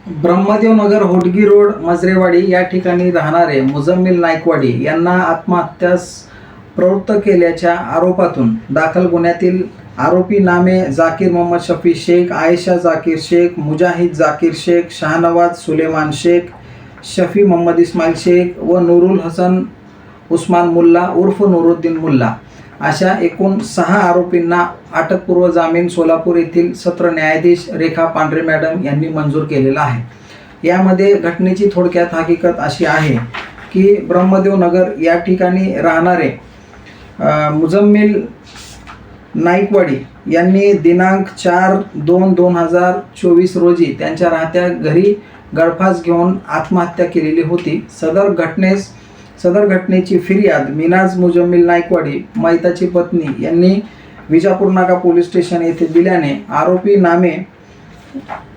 ब्रह्मदेव नगर Hotgi road Majrewadi या ठिकाणी राहणारे मुजम्मिल नाईकवाडी यांना आत्महत्यास प्रवृत्त केल्याच्या आरोपातून दाखल गुन्ह्यातील आरोपी नामे जाकीर मोहम्मद शफी शेख, आयशा जाकीर शेख, मुजाहिद जाकीर शेख, शाहनवाज सुलेमान शेख, शफी मोहम्मद इस्माईल शेख व नूरुल हसन उस्मान मुल्ला उर्फ नूरुद्दीन मुल्ला अशा एकूण 6 आरोपींना अटकपूर्व जामीन सोलापूर येथील सत्र न्यायाधीश रेखा पांढरे मॅडम यांनी मंजूर केलेला आहे। यामध्ये घटनेची थोडक्यात हकीकत अशी आहे की ब्रह्मदेव नगर या ठिकाणी राहणारे मुजम्मिल नाईकवाडी यांनी दिनांक 4/2/2024 रोजी त्यांच्या राहत्या घरी गळफास घेऊन आत्महत्या केलेली होती। सदर घटनेची फिर्याद मिनाज मुजम्मिल नाईकवाडी मैताची पत्नी यांनी विजापूर नाका पोलीस स्टेशन येथे दिल्याने आरोपी नामे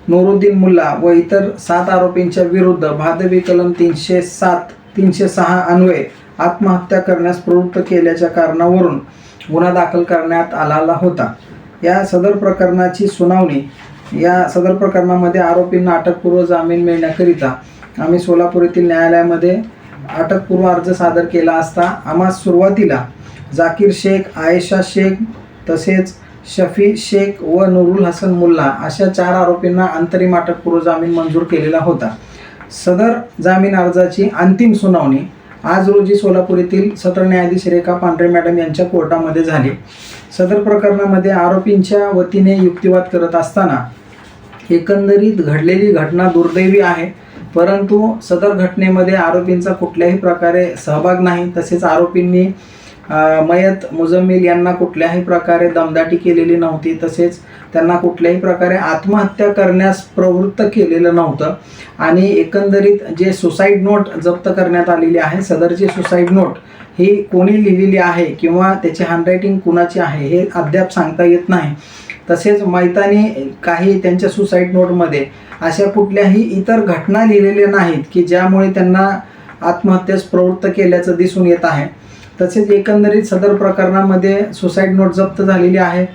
नूरुद्दीन मुल्ला व इतर 7 आरोपींच्या विरुद्ध भादवी कलम 306 अन्वये आत्महत्या करण्यास प्रवृत्त केल्याच्या कारणावरून गुन्हा दाखल करण्यात आलेला होता। या सदर प्रकरणामध्ये आरोपींना अटकपूर्व जामीन मिळण्याकरिता आम्ही सोलापूर येथील न्यायालयामध्ये अटकपूर्व अर्ज सादर केला असता आम्हाला सुरुवातीला जाकीर शेख, आयशा शेख तसेच शफी शेख व नूरुल हसन मुल्ला अशा 4 आरोपींना अंतरिम अटकपूर्व जामीन मंजूर केलेला होता। सदर जामीन अर्जाची अंतिम सुनावणी आज रोजी सोलापूर येथील सत्र न्यायाधीश रेखा पांढरे मॅडम यांच्या कोर्टामध्ये झाली। सदर प्रकरणामध्ये आरोपींच्या वतीने युक्तिवाद करत असताना एकंदरीत घडलेली घटना दुर्दैवी आहे, परंतु सदर घटनेमध्ये आरोपींचा कुठल्याही प्रकारे सहभाग नाही। तसेच आरोपींनी मयत मुजम्मिल यांना कुठल्याही प्रकारे दमदाटी केलेली नव्हती, तसेच त्यांना कुठल्याही प्रकारे आत्महत्या करण्यास प्रवृत्त केलेलं नव्हतं। आणि एकंदरीत जे सुसाईड नोट जप्त करण्यात आलेली आहे, सदरची सुसाईड नोट ही कोणी लिहिलेली आहे किंवा त्याची हँडरायटिंग कुणाची आहे हे अद्याप सांगता येत नाही। तसेच मैतानी काही त्यांच्या सुसाईड नोटमध्ये अशा कुठल्याही इतर घटना लिहिलेल्या नाहीत की ज्यामुळे त्यांना आत्महत्येस प्रवृत्त केल्याचं दिसून येत आहे। तसेच एकंदरीत सदर प्रकरणामध्ये सुसाईड नोट जप्त झालेली आहे,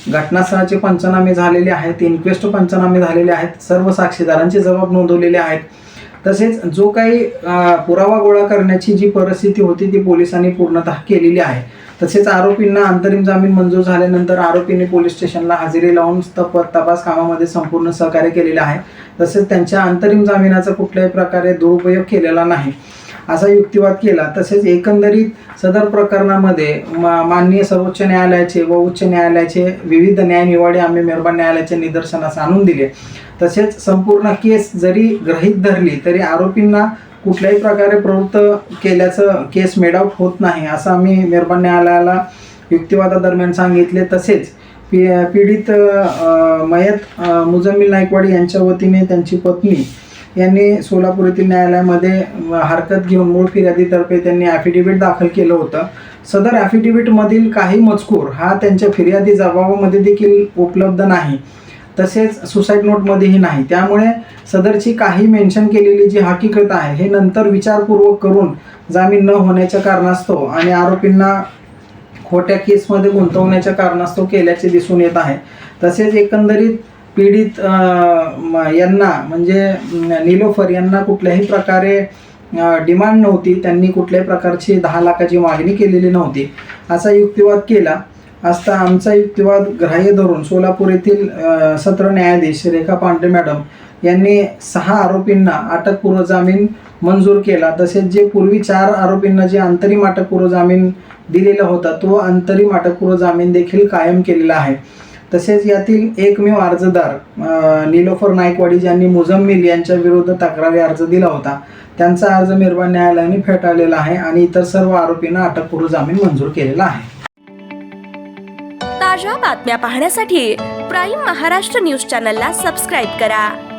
घटनास्थळाचे पंचनामे झालेले आहेत, इन्क्वेस्ट पंचनामे झालेले आहेत, सर्व साक्षीदारांचे जबाब नोंदवलेले आहेत। तसेच जो काही पुरावा गोळा करण्याची जी परिस्थिती होती ती पोलिसांनी पूर्णतः केलेली आहे। तसेच आरोपींना अंतरिम जामीन मंजूर झाल्यानंतर आरोपींनी पोलीस स्टेशनला हजेरी लावून तपास कामामध्ये संपूर्ण सहकार्य केलेले आहे। तसेच त्यांच्या अंतरिम जामिनाचा कुठल्याही प्रकारे दुरुपयोग केलेला नाही असा युक्तिवाद केला। तसेच एकंदरीत सदर प्रकरणामध्ये माननीय सर्वोच्च न्यायालयाचे व उच्च न्यायालयाचे विविध न्यायनिवाडे आम्ही मेहरबान न्यायालयाच्या निदर्शनास आणून दिले। तसेच संपूर्ण केस जरी गृहीत धरली तरी आरोपींना कुठल्याही प्रकारे प्रवृत्त केल्याचं केस मेड आउट होत नाही असं आम्ही मेहरबान न्यायालयाला युक्तिवादादरम्यान सांगितले। तसेच पीडित मयत मुजम्मिल नाईकवाडी यांच्या वतीने त्यांची पत्नी यांनी सोलापूर येथील न्यायालयामध्ये हरकत घेऊन मूळ फिर्यादीतर्फे त्यांनी ॲफिडेव्हिट दाखल केलं होतं। सदर ॲफिडेव्हिटमधील काही मजकूर हा त्यांच्या फिर्यादी जबाबामध्ये देखील उपलब्ध नाही, तसेच सुसाईड नोटमध्येही नाही। त्यामुळे सदरची काही मेन्शन केलेली जी हकीकत आहे हे नंतर विचारपूर्वक करून जामीन न होण्याच्या कारणास्तव आणि आरोपींना खोट्या केसमध्ये गुंतवण्याच्या कारणास्तव केल्याचे दिसून येत आहे। तसेच एकंदरीत पीडित यांना म्हणजे निलोफर यांना कुठल्याही प्रकारे डिमांड नव्हती, त्यांनी कुठल्याही प्रकारची 10 लाखाची मागणी केलेली नव्हती असा युक्तिवाद केला असता आमचा युक्तिवाद ग्राह्य धरून सोलापूर येथील सत्र न्यायाधीश रेखा पांढरे मॅडम यांनी 6 आरोपींना अटकपूर्व जामीन मंजूर केला। तसेच जे पूर्वी 4 आरोपींना जे अंतरिम अटकपूर्व जामीन दिलेला होता तो अंतरिम अटकपूर्व जामीन देखील कायम केलेला आहे। तसेच यातील एकमेव अर्जदार निलोफर नाईकवाडी ज्यांनी मुजम्मिल यांच्या विरुद्ध तक्रारी अर्ज दिला होता त्यांचा अर्ज मेहरबान न्यायालयाने फेटाळलेला आहे आणि इतर सर्व आरोपींना अटकपूर्व जामीन मंजूर केलेला आहे। ताज्या बातम्या पाहण्यासाठी प्राईम महाराष्ट्र न्यूज चॅनलला सबस्क्राईब करा।